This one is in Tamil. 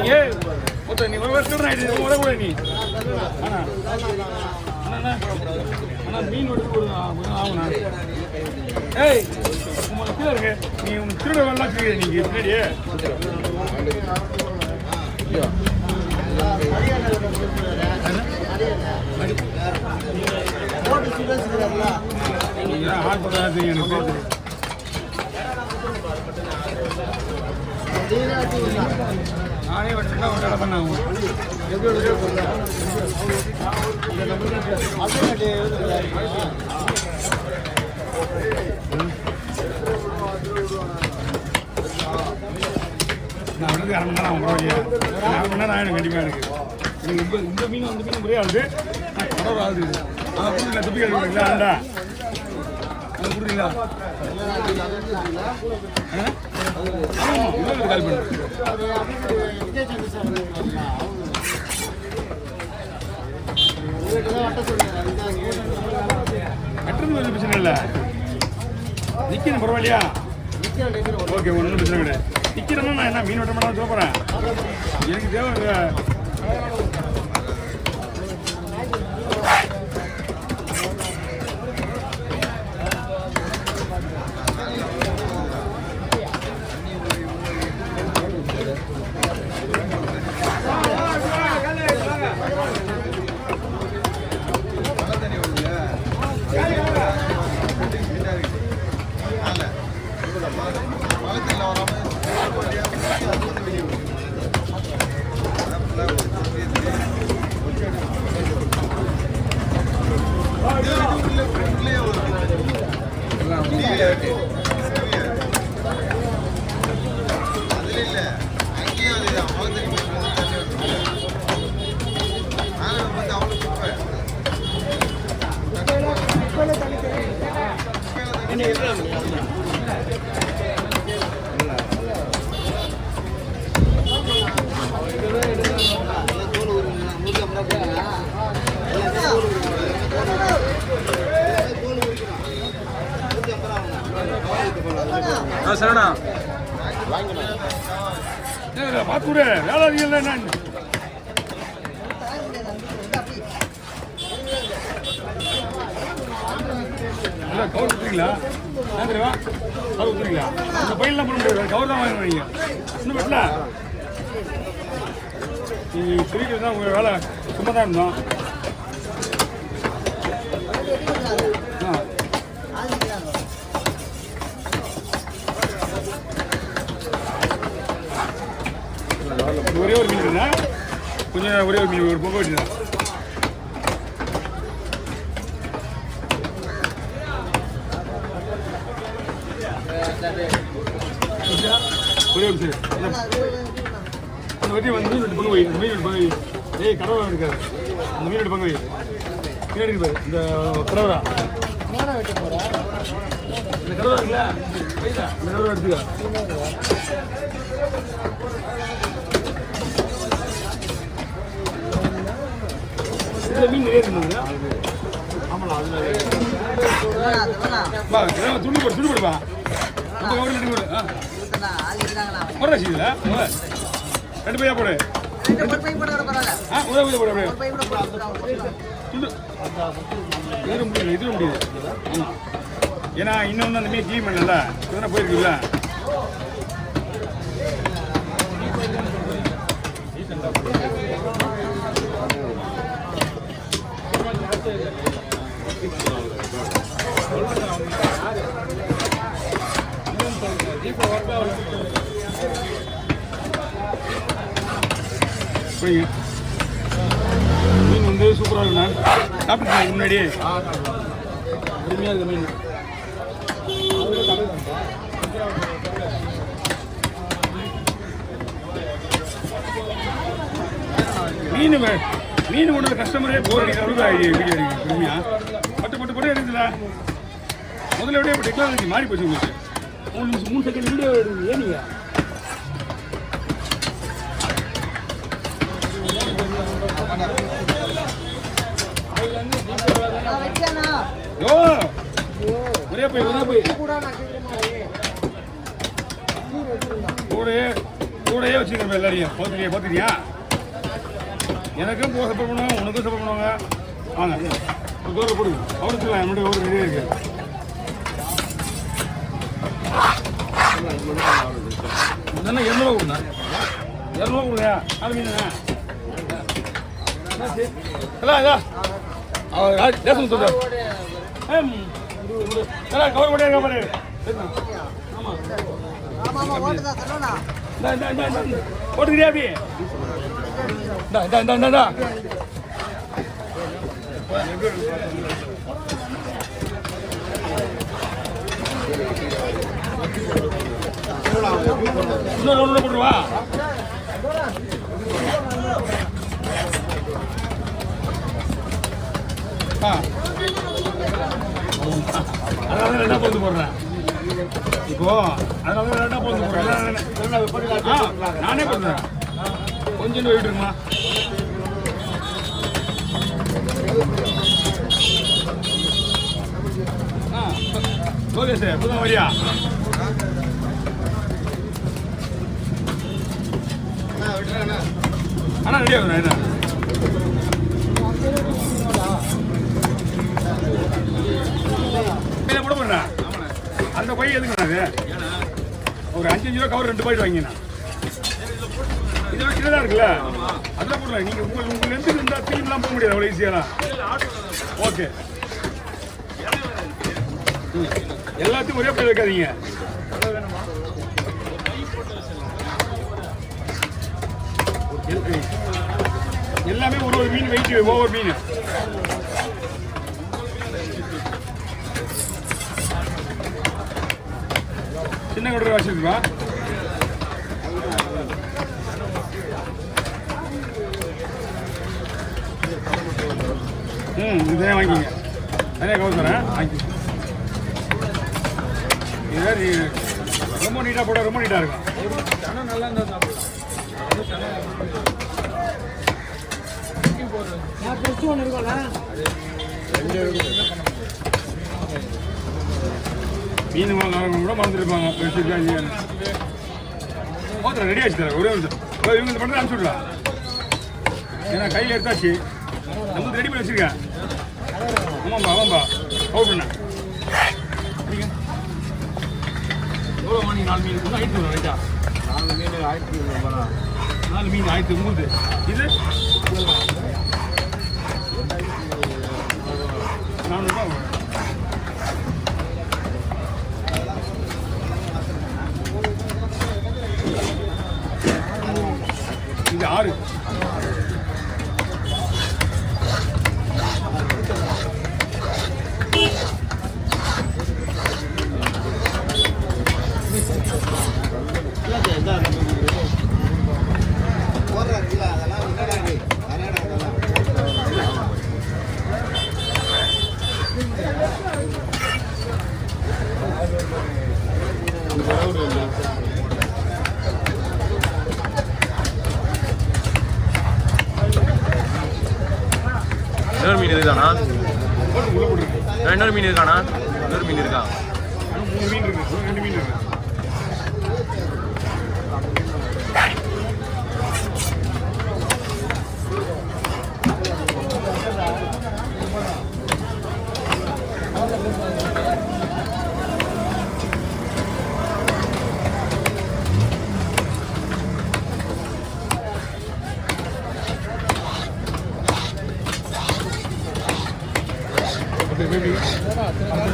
ஏய் மொத்த நீ வருஷம் ஆயிடுச்சு கூட நீ அண்ணா அண்ணா அண்ணா மீன் வெட்டி கொடுங்க ஆகுண்ணா ஏய் உங்களுக்கு கீழே இருக்கு நீ உனக்கு திருட வரலாம் செய்ய நீங்கள் பின்னாடியே ஆட் பண்ணாது எனக்கு நானே வச்சுட்டா ஒரு கடை பண்ணாங்க நான் வந்து அரை மணி நேரம் ஆகும் பரவாயில்லையா அரை மணி நேரம் ஆகிடும் கண்டிப்பாக எனக்கு இந்த மீன் அந்த மீன் முறையாக ஆகுது கடவுள் ஆகுது அதை கொடுக்குறீங்களா தப்பி கிடைக்கிறீங்களா ஆண்டா அதை கொடுக்குறீங்களா ஆமாம் கால் பண்ணு கட்டுறது கொஞ்சம் பிரச்சனை இல்லை நிற்கணும் பரவாயில்லையா ஓகே ஒன்றும் பிரச்சனை கிடையாது நிற்கிறேன்னா நான் என்ன மீன் வெட்ட மாட்டேன் சொல்ல போகிறேன் எனக்கு தேவை சரணா பார்த்துடு வேலை அதிகம் என்ன கவர் ஊற்றுறீங்களா தெரியுமா கவர் ஊற்றுறீங்களா இந்த பையெல்லாம் பண்ண முடியாது கவர் தான் வாங்க நீங்கள் இன்னும் பட்டல நீங்கள் சொல்லிட்டு தான் உங்கள் வேலை சும்மா தான் இருந்தோம் ஒரே ஒரு மீன் இருந்தா கொஞ்சம் ஒரே ஒரு மீன் ஒரு பொங்க வச்சுதான் ஒரே ஒரு அந்த வட்டி வந்து ரெண்டு பங்கு வை இந்த மீன் ரெண்டு பங்கு வை ஏய் கடவுளா இருக்காது அந்த மீன் ரெண்டு பங்கு வை மீன் எடுக்க இந்த கடவுளா இந்த கடவுளா இருக்குல்ல இந்த கடவுளா எடுத்துக்க மீன் நிறைய இருந்தது ஆமாம் அதில் துணி போடுப்பா போடுற சீதில் ரெண்டு பையா போடு உதவி போடு துண்டு இது முடியுது ஆமாம் ஏன்னா இன்னொன்று அந்த மீன் க்ளீன் பண்ணல இதெல்லாம் போயிருக்குல்ல மீன் வந்து சூப்பராக இருக்கு நான் சாப்பிட்டுருக்கேன் முன்னாடியே அருமையாக இருக்குது மீன் மீன் கொண்டு கஸ்டமரே போர் அடிக்கிற அளவுக்கு வீடியோ அடிக்கும் பொறுமையாக பட்டு எடுக்குதுல முதல்ல விட இப்போ டெக்னாலஜி மாறி போச்சு உங்களுக்கு 3 செகண்ட் வீடியோ எடுக்குது ஏன் நீங்கள் ஒரே போய் கூடயே வச்சுக்கிறேன் எல்லாரையும் பார்த்துக்கியா எனக்கும் சப்போர்ட் பண்ணுவாங்க உனக்கும் சப்போர்ட் பண்ணுவாங்க வாங்க ஒரு கோரில் கொடுங்க அவரு சொல்லலாம் என்னுடைய ஒரு ரெடியாக இருக்கு என்ன 200 கொடுங்க 200 கொடுங்க அது மீனுங்க இதா அவர் தேசம் சொல்றாரு கவர் பண்ணியா பாரு ஓட்டுக்கிறியா அப்படி இன்னொரு ஒன்று போட்டுருவா அதனால ரெண்டா பொழுது போடுறேன் இப்போ அதனால ரெண்டா பொழுது போடுறேன் நானே போடுறேன் கொஞ்சம் போயிட்டு இருக்குமா ஓகே சார் புதுதான் வரியா அண்ணா ரெடியா என்ன போட போறேன் அந்த பை எதுங்க அது ஒரு 5 ரூபா கவர் 2 பாயிண்ட் வாங்கினா இதெல்லாம் சின்னதா இருக்குல்ல அதெல்லாம் போடலாம் நீங்க உங்களுக்கு எந்த இருந்தா தீம்லாம் போக முடியாது அவ்வளோ ஈஸியாலாம் ஓகே எல்லாத்தையும் ஒரே பை வைக்காதீங்க எல்லாமே ஒரு மீன் வெயிட் ஒவ்வொரு மீன் சின்ன கடை வச்சிருக்கா இதே வாங்கிங்க அதே கவர் தரேன் வாங்கி இது ரொம்ப நீட்டாக போட ரொம்ப நீட்டாக இருக்கும் நல்லா இருந்தால் சாப்பிடலாம் மீன் வாங்க கூட மறந்துருப்பாங்க ஓத்துறேன் ரெடி ஆச்சு தரேன் ஒரே நிமிஷம் இவங்க பண்ணுறது அனுப்பிச்சுடலாம் ஏன்னா கையில் எடுத்தாச்சு நம்ம ரெடி பண்ணி வச்சுருக்கேன் ஆமாம்பா அவுட் பண்ண எவ்வளோ மணி 4 மீன் ஆயிரத்தி ரைட்டா 4 மீன் 1200 4 மீன் 1300 இது 400 இது 6 இன்னொரு மீன் இருக்காண்ணா இன்னொரு மீன் இருக்காண்ணா இன்னொரு மீன் இருக்கா 3 மீன் இருக்கு 2 மீன் இருக்கு baby.